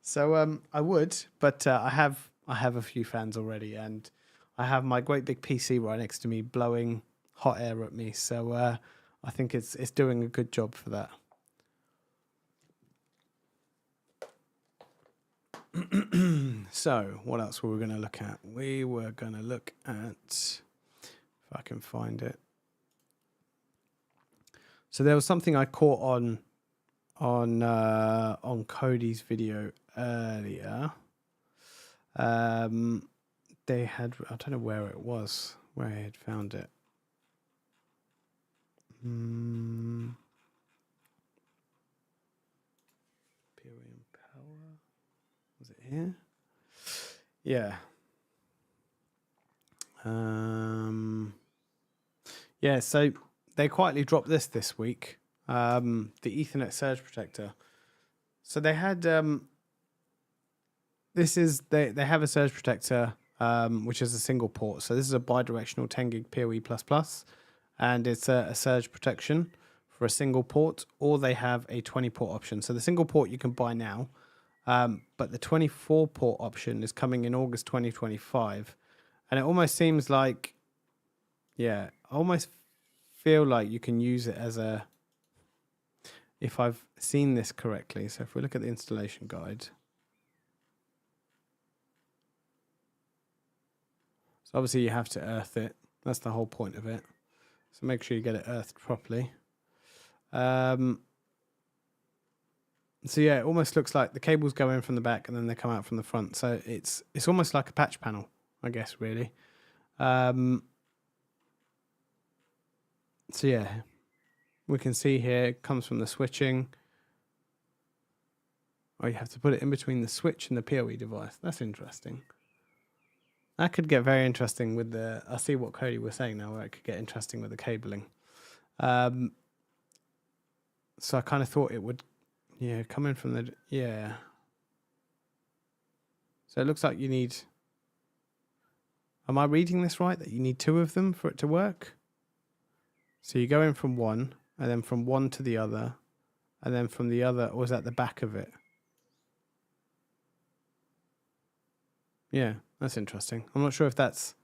So I would, but I have a few fans already, and I have my great big PC right next to me blowing hot air at me. So I think it's doing a good job for that. So what else were we going to look at? We were going to look at, if I can find it. So there was something I caught on Cody's video earlier. They had, I don't know where it was, where I had found it. Imperium Power. Was it here? Yeah. Yeah, so they quietly dropped this week. The Ethernet surge protector. So they had they have a surge protector which is a single port. So this is a bidirectional 10 gig PoE++, and it's a surge protection for a single port, or they have a 20 port option. So the single port you can buy now, but the 24 port option is coming in August 2025, and it almost seems like, yeah, I almost feel like you can use it as a, if I've seen this correctly. So if we look at the installation guide, so obviously you have to earth it. That's the whole point of it. So make sure you get it earthed properly. So yeah, it almost looks like the cables go in from the back and then they come out from the front. So it's almost like a patch panel, I guess, really. So yeah, we can see here it comes from the switching. Oh, you have to put it in between the switch and the PoE device. That's interesting. That could get very interesting with the, I see what Cody was saying now, where it could get interesting with the cabling. So I kind of thought it would, yeah, come in from the, yeah. So it looks like you need, am I reading this right, that you need two of them for it to work? So you go in from one, and then from one to the other, and then from the other, or is that the back of it? Yeah, that's interesting. I'm not sure if that's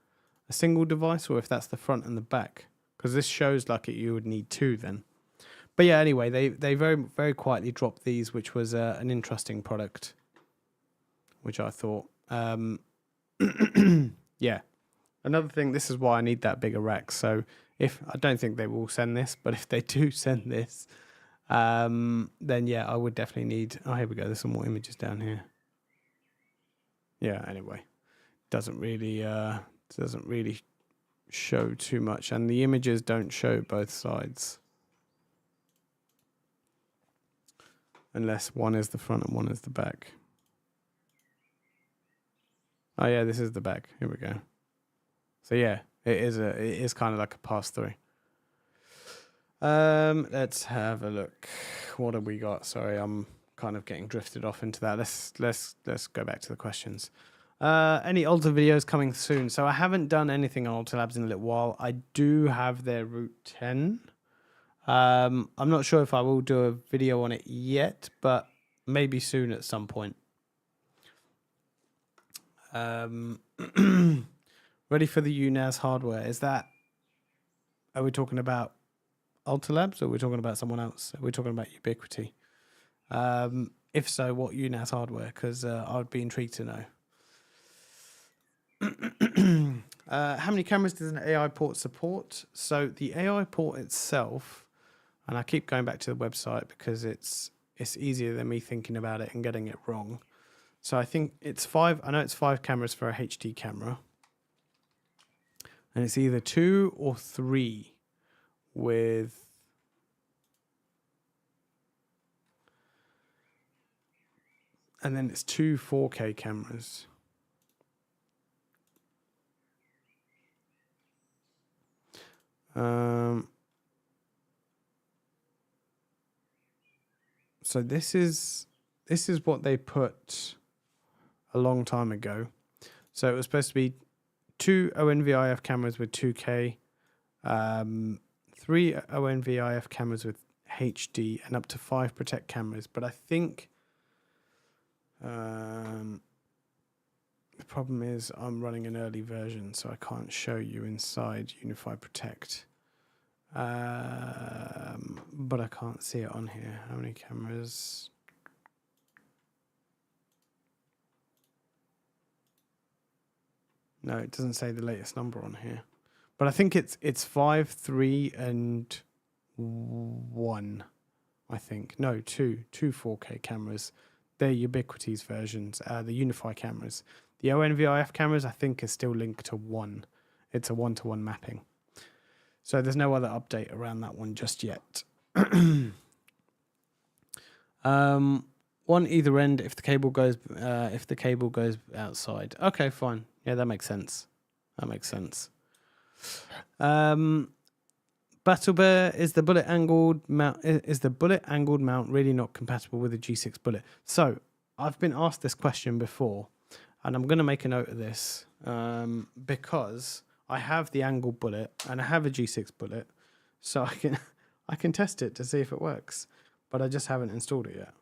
a single device or if that's the front and the back, because this shows like you would need two then. But yeah, anyway, they very, very quietly dropped these, which was an interesting product, which I thought. Yeah. Another thing, this is why I need that bigger rack. So if, I don't think they will send this, but if they do send this, then yeah, I would definitely need, oh, here we go. There's some more images down here. Yeah, anyway, doesn't really show too much, and the images don't show both sides unless one is the front and one is the back. Oh yeah, this is the back. Here we go. So yeah, it is kind of like a pass through. Let's have a look. What have we got? Sorry, I'm kind of getting drifted off into that. Let's go back to the questions. Any Ultra videos coming soon? So I haven't done anything on Ultra Labs in a little while. I do have their Route 10. I'm not sure if I will do a video on it yet, but maybe soon at some point. Ready for the UNAS hardware. Is that, are we talking about Ultra Labs or are we talking about someone else? Are we talking about Ubiquiti? If so, what UNAS hardware? Because I would be intrigued to know. How many cameras does an AI port support? So the AI port itself, and I keep going back to the website because it's easier than me thinking about it and getting it wrong. So I think it's 5. I know it's 5 cameras for a HD camera, and it's either 2 or 3 with, and then it's 2 4K cameras. So this is what they put a long time ago. So it was supposed to be 2 ONVIF cameras with 2K, 3 ONVIF cameras with HD and up to 5 Protect cameras. But I think the problem is I'm running an early version, so I can't show you inside UniFi Protect. But I can't see it on here. How many cameras? No, it doesn't say the latest number on here. But I think it's 5, 3, and 1. I think no, two 4K cameras. They're Ubiquiti's versions. The UniFi cameras, the ONVIF cameras, I think is still linked to 1. It's a 1-to-1 mapping. So there's no other update around that one just yet. One either end if the cable goes outside. Okay, fine. Yeah, that makes sense. Battle Bear, is the bullet angled mount really not compatible with the G6 bullet? So I've been asked this question before, and I'm going to make a note of this because I have the angled bullet and I have a G6 bullet, so I can test it to see if it works, but I just haven't installed it yet.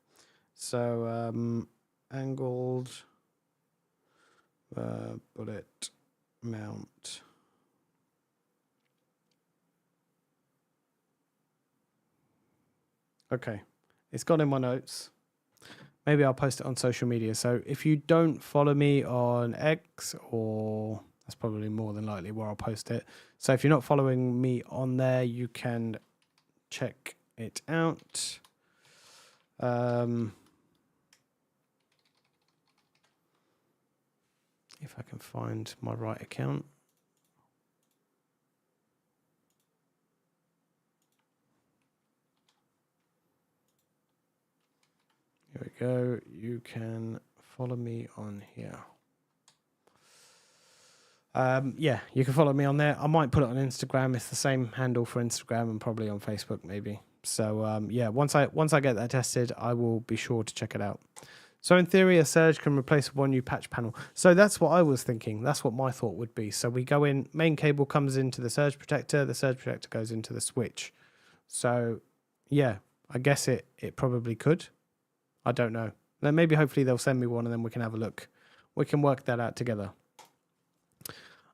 So angled bullet mount. Okay, it's got in my notes. Maybe I'll post it on social media. So if you don't follow me on X, or that's probably more than likely where I'll post it. So if you're not following me on there, you can check it out. If I can find my right account. Here we go. You can follow me on here. Yeah, you can follow me on there. I might put it on Instagram. It's the same handle for Instagram and probably on Facebook maybe. So yeah, once I get that tested, I will be sure to check it out. So in theory, a surge can replace one new patch panel. So that's what I was thinking. That's what my thought would be. So we go in, main cable comes into the surge protector goes into the switch. So yeah, I guess it probably could. I don't know. Then maybe hopefully they'll send me one and then we can have a look. We can work that out together.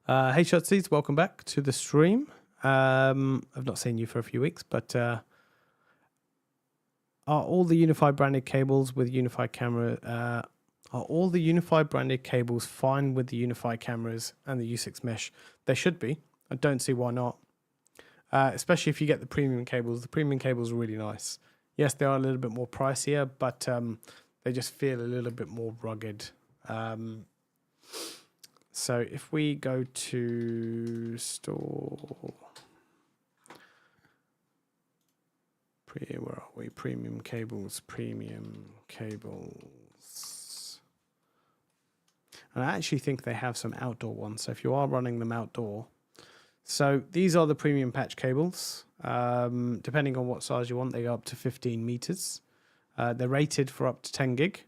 Hey Shotseeds, welcome back to the stream. I've not seen you for a few weeks, but are all the UniFi branded cables with UniFi camera? Are all the UniFi branded cables fine with the UniFi cameras and the U6 mesh? They should be. I don't see why not. Especially if you get the premium cables. The premium cables are really nice. Yes, they are a little bit more pricier, but they just feel a little bit more rugged. So if we go to store, where are we? Premium cables. And I actually think they have some outdoor ones. So if you are running them outdoor, so these are the premium patch cables. Depending on what size you want, they go up to 15 meters. They're rated for up to 10 gig.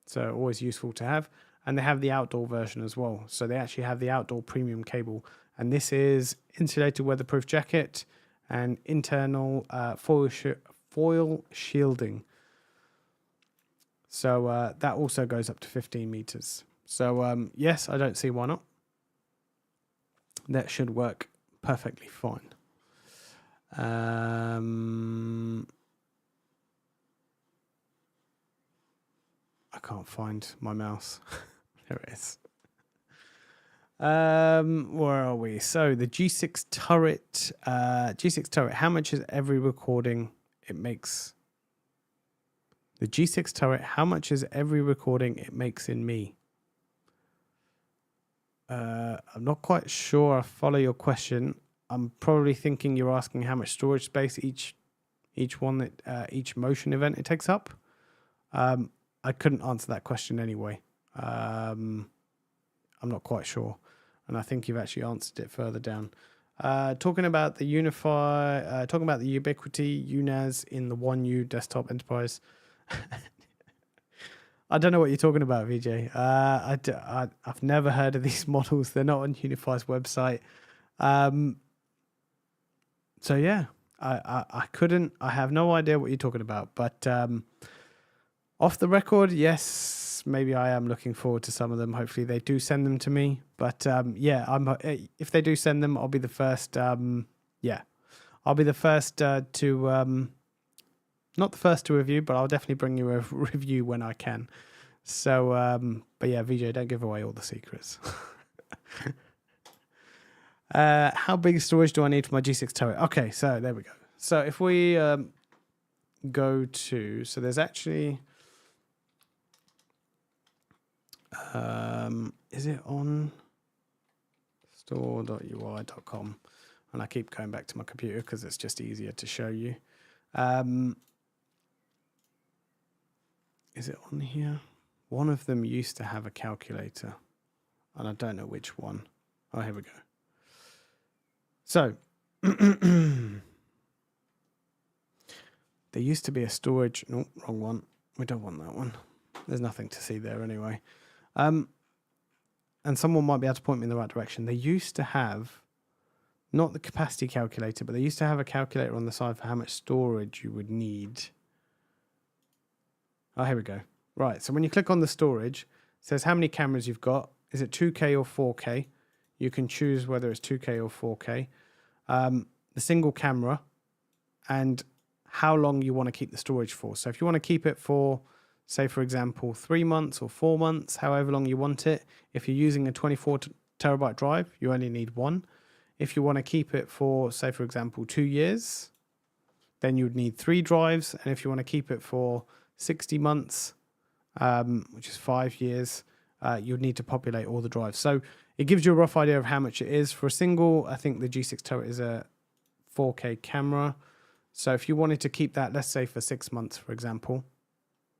So always useful to have. And they have the outdoor version as well. So they actually have the outdoor premium cable. And this is insulated weatherproof jacket and internal foil shielding. So that also goes up to 15 meters. So yes, I don't see why not. That should work perfectly fine. I can't find my mouse. There it is. Where are we? So the G6 turret. How much is every recording it makes? The G6 turret. How much is every recording it makes in me? I'm not quite sure I follow your question. I'm probably thinking you're asking how much storage space each motion event it takes up. I couldn't answer that question anyway. I'm not quite sure, and I think you've actually answered it further down. Talking about the UniFi, talking about the Ubiquiti UNAS in the One U desktop enterprise. I don't know what you're talking about, VJ. I've never heard of these models. They're not on UniFi's website. So yeah, I couldn't. I have no idea what you're talking about. But off the record, yes, maybe I am looking forward to some of them. Hopefully they do send them to me. But yeah, if they do send them, I'll be the first. Yeah, I'll be the first to not the first to review, but I'll definitely bring you a review when I can. So, but yeah, VJ, don't give away all the secrets. How big storage do I need for my G6 turret? Okay, so there we go. So if we go to, so there's actually, is it on store.ui.com? And I keep going back to my computer because it's just easier to show you. Is it on here? One of them used to have a calculator, and I don't know which one. Oh, here we go. So, there used to be a storage. No, wrong one. We don't want that one. There's nothing to see there anyway. And someone might be able to point me in the right direction. They used to have, not the capacity calculator, but they used to have a calculator on the side for how much storage you would need. Oh, here we go. Right, so when you click on the storage, it says how many cameras you've got. Is it 2K or 4K? You can choose whether it's 2K or 4K. The single camera and how long you want to keep the storage for. So if you want to keep it for, say, for example, 3 months or 4 months, however long you want it. If you're using a 24 terabyte drive, you only need one. If you want to keep it for, say, for example, 2 years, then you would need 3 drives. And if you want to keep it for 60 months, which is 5 years, you'd need to populate all the drives. So it gives you a rough idea of how much it is. For a single, I think the G6 turret is a 4K camera. So if you wanted to keep that, let's say for 6 months, for example,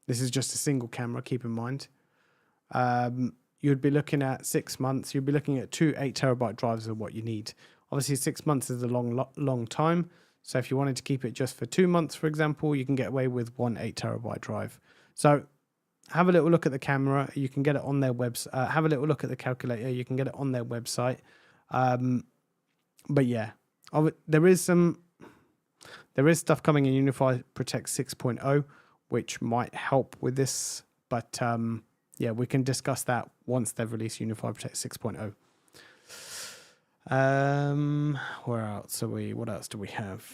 this is just a single camera, keep in mind. You'd be looking at 6 months. You'd be looking at 2 8 terabyte drives of what you need. Obviously, 6 months is a long time. So if you wanted to keep it just for 2 months, for example, you can get away with 1 8 terabyte drive. So have a little look at the camera. You can get it on their website. Have a little look at the calculator. You can get it on their website. But yeah, there is stuff coming in UniFi Protect 6.0, which might help with this. But yeah, we can discuss that once they've released UniFi Protect 6.0. Where else are we? What else do we have?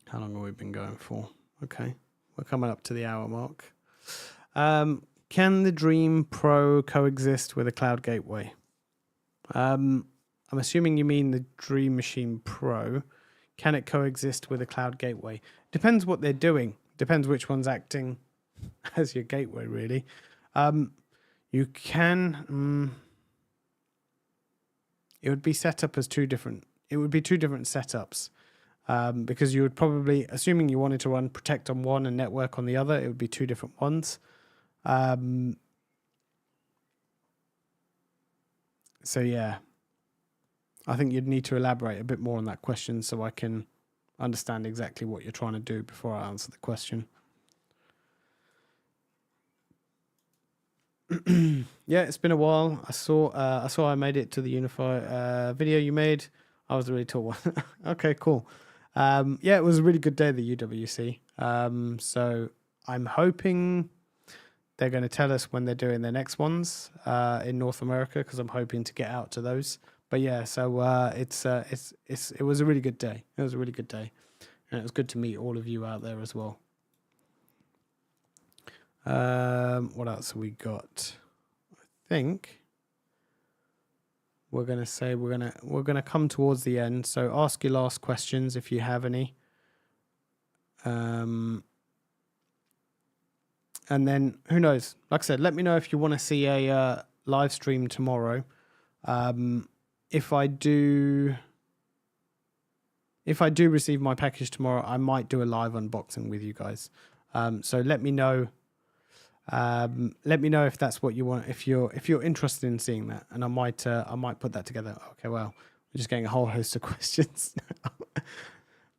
How long have we been going for? Okay, we're coming up to the hour mark. Can the Dream Pro coexist with a cloud gateway? I'm assuming you mean the Dream Machine Pro. Can it coexist with a cloud gateway? Depends what they're doing. Depends which one's acting as your gateway, really. You can. It would be set up as two different. It would be two different setups, because you would probably, assuming you wanted to run Protect on one and Network on the other, it would be two different ones. So yeah, I think you'd need to elaborate a bit more on that question so I can understand exactly what you're trying to do before I answer the question. Yeah, it's been a while. I saw I made it to the UniFi video you made. I was the really tall one. Okay, cool. Yeah, it was a really good day at the UWC. So I'm hoping they're going to tell us when they're doing their next ones in North America, because I'm hoping to get out to those. But yeah, so it was a really good day. It was a really good day, and it was good to meet all of you out there as well. What else have we got? I think we're gonna say we're gonna come towards the end. So ask your last questions if you have any. And then who knows? Like I said, let me know if you want to see a live stream tomorrow. If I do receive my package tomorrow, I might do a live unboxing with you guys. So let me know. Let me know if that's what you want. If you're interested in seeing that, and I might put that together. Okay, well, we're just getting a whole host of questions now.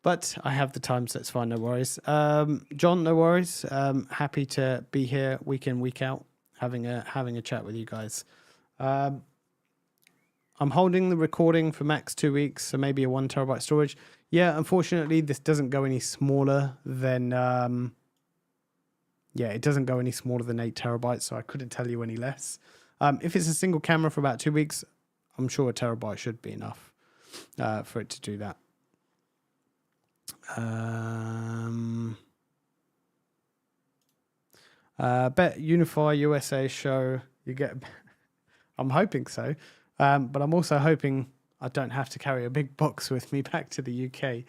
But I have the time, so it's fine. No worries. John, no worries. Happy to be here week in, week out, having a chat with you guys. I'm holding the recording for max 2 weeks, so maybe a 1 terabyte storage. Yeah, unfortunately, this doesn't go any smaller than it doesn't go any smaller than 8 terabytes, so I couldn't tell you any less. If it's a single camera for about 2 weeks, I'm sure a terabyte should be enough for it to do that. Bet UniFi USA show you get. I'm hoping so, but I'm also hoping I don't have to carry a big box with me back to the UK.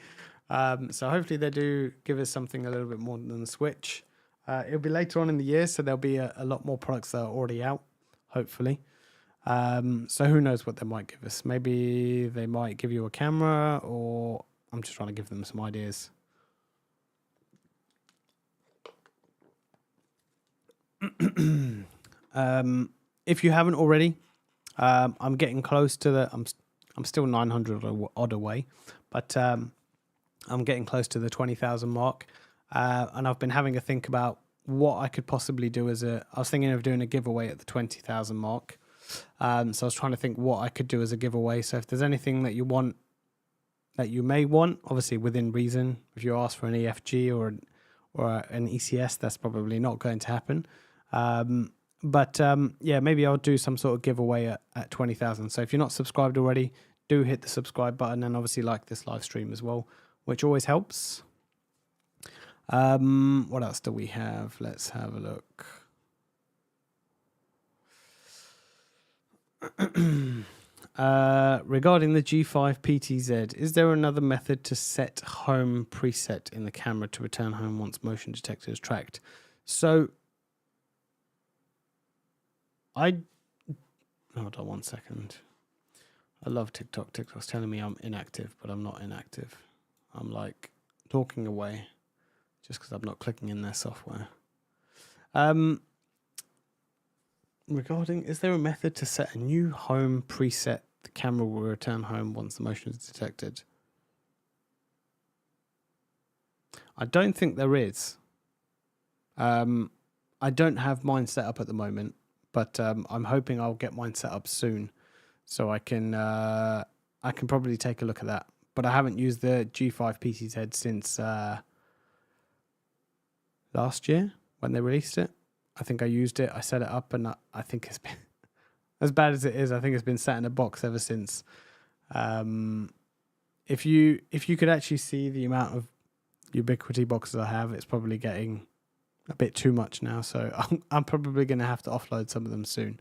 So hopefully they do give us something a little bit more than the Switch. It'll be later on in the year, so there'll be a lot more products that are already out, hopefully. So who knows what they might give us. Maybe they might give you a camera, or I'm just trying to give them some ideas. If you haven't already, I'm getting close to the. I'm still 900 odd away, but I'm getting close to the 20,000 mark, and I've been having a think about what I could possibly do I was thinking of doing a giveaway at the 20,000 mark. So I was trying to think what I could do as a giveaway. So if there's anything that you want, that you may want, obviously within reason, if you ask for an EFG or an ECS, that's probably not going to happen. But maybe I'll do some sort of giveaway at 20,000. So if you're not subscribed already, do hit the subscribe button, and obviously like this live stream as well, which always helps. What else do we have? Let's have a look. Regarding the G6 PTZ, is there another method to set home preset in the camera to return home once motion detector is tracked? So hold on 1 second. I love TikTok. TikTok's telling me I'm inactive, but I'm not inactive. I'm like talking away just because I'm not clicking in their software. Regarding, is there a method to set a new home preset? The camera will return home once the motion is detected. I don't think there is. I don't have mine set up at the moment, but I'm hoping I'll get mine set up soon, so I can probably take a look at that. But I haven't used the G6 PTZ since last year when they released it. I think I used it, I set it up, and I think it's been, as bad as it is, I think it's been sat in a box ever since. If you could actually see the amount of Ubiquiti boxes I have, it's probably getting a bit too much now, so I'm probably going to have to offload some of them soon.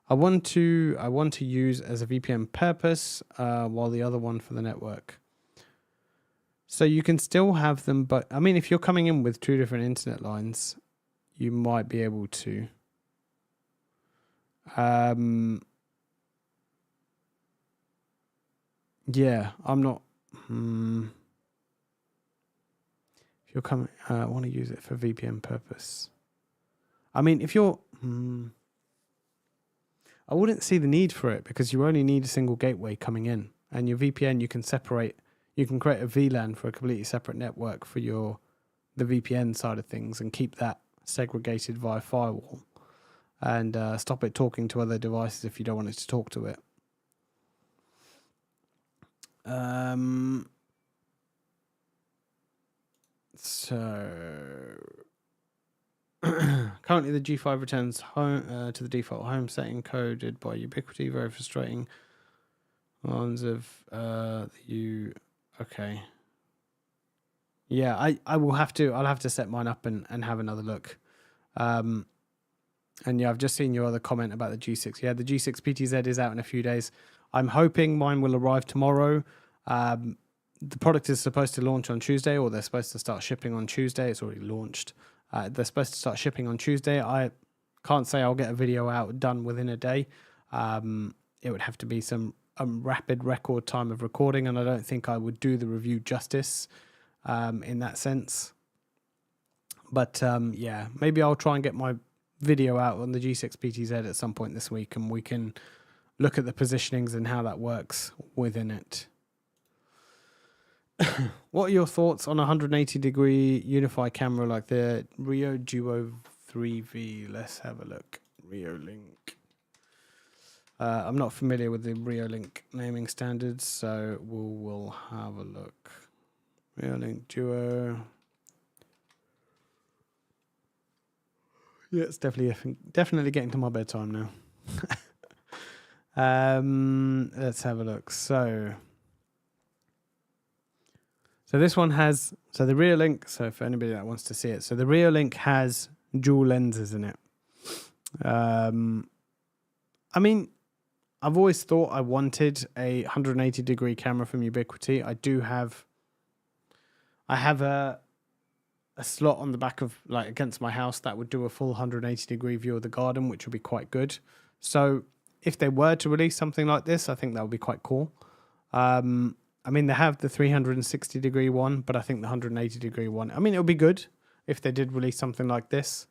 I want to use as a VPN purpose, while the other one for the network. So you can still have them, but I mean, if you're coming in with 2 different internet lines, you might be able to. Yeah, I'm not. If you're coming, I want to use it for VPN purpose. I mean, if you're, I wouldn't see the need for it, because you only need a single gateway coming in, and your VPN you can separate. You can create a VLAN for a completely separate network for the VPN side of things, and keep that segregated via firewall, and stop it talking to other devices if you don't want it to talk to it. So currently the G5 returns home to the default home setting coded by Ubiquiti. Very frustrating. Ones of okay. Yeah, I'll have to set mine up and have another look. And yeah, I've just seen your other comment about the G6. Yeah, the G6 PTZ is out in a few days. I'm hoping mine will arrive tomorrow. The product is supposed to launch on Tuesday, or they're supposed to start shipping on Tuesday. It's already launched. They're supposed to start shipping on Tuesday. I can't say I'll get a video out done within a day. It would have to be some rapid record time of recording, and I don't think I would do the review justice in that sense. But yeah, maybe I'll try and get my video out on the G6 PTZ at some point this week, and we can look at the positionings and how that works within it. What are your thoughts on a 180-degree UniFi camera like the Rio Duo 3V. Let's have a look. Reolink. I'm not familiar with the Reolink naming standards, so we'll have a look. Reolink Duo. Yeah, it's definitely getting to my bedtime now. Let's have a look. So this one has, so the Reolink, so for anybody that wants to see it, so the Reolink has dual lenses in it. I mean, I've always thought I wanted a 180-degree camera from Ubiquiti. I have a slot on the back of, like, against my house that would do a full 180-degree view of the garden, which would be quite good. So if they were to release something like this, I think that would be quite cool. I mean, they have the 360-degree one, but I think the 180-degree one, I mean, it would be good if they did release something like this,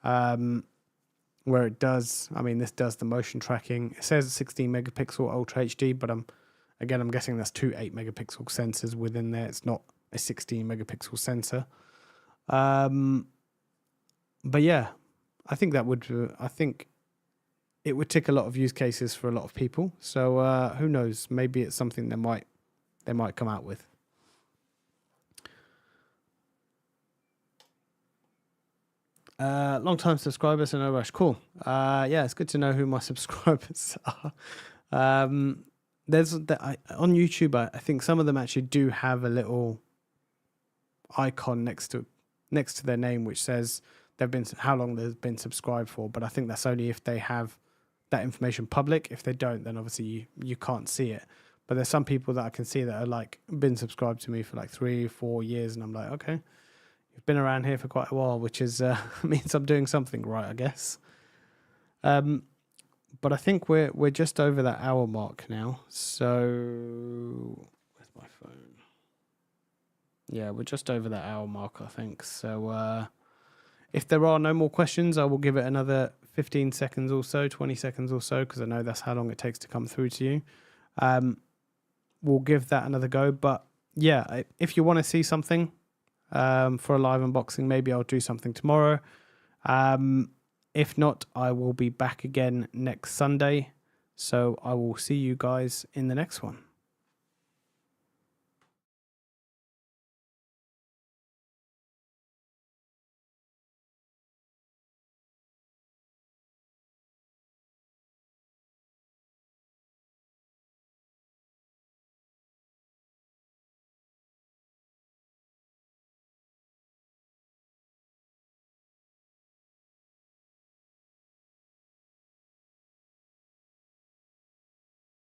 where it does, I mean, this does the motion tracking. It says 16 megapixel Ultra HD, but I'm guessing that's two 8 megapixel sensors within there. It's not a 16 megapixel sensor. But yeah, I think it would tick a lot of use cases for a lot of people. So who knows? Maybe it's something they might come out with. Long-time subscribers and no rush. Cool. Yeah, it's good to know who my subscribers are. On YouTube, I think some of them actually do have a little icon next to their name which says how long they've been subscribed for. But I think that's only if they have that information public. If they don't, then obviously you can't see it. But there's some people that I can see that are like been subscribed to me for like 3-4 years, and I'm like, okay, you've been around here for quite a while, which is means I'm doing something right, I guess. But I think we're just over that hour mark now. So where's my phone? Yeah, we're just over that hour mark, I think. So if there are no more questions, I will give it another 15 seconds or so, 20 seconds or so, because I know that's how long it takes to come through to you. We'll give that another go. But yeah, if you want to see something for a live unboxing, maybe I'll do something tomorrow. If not, I will be back again next Sunday. So I will see you guys in the next one.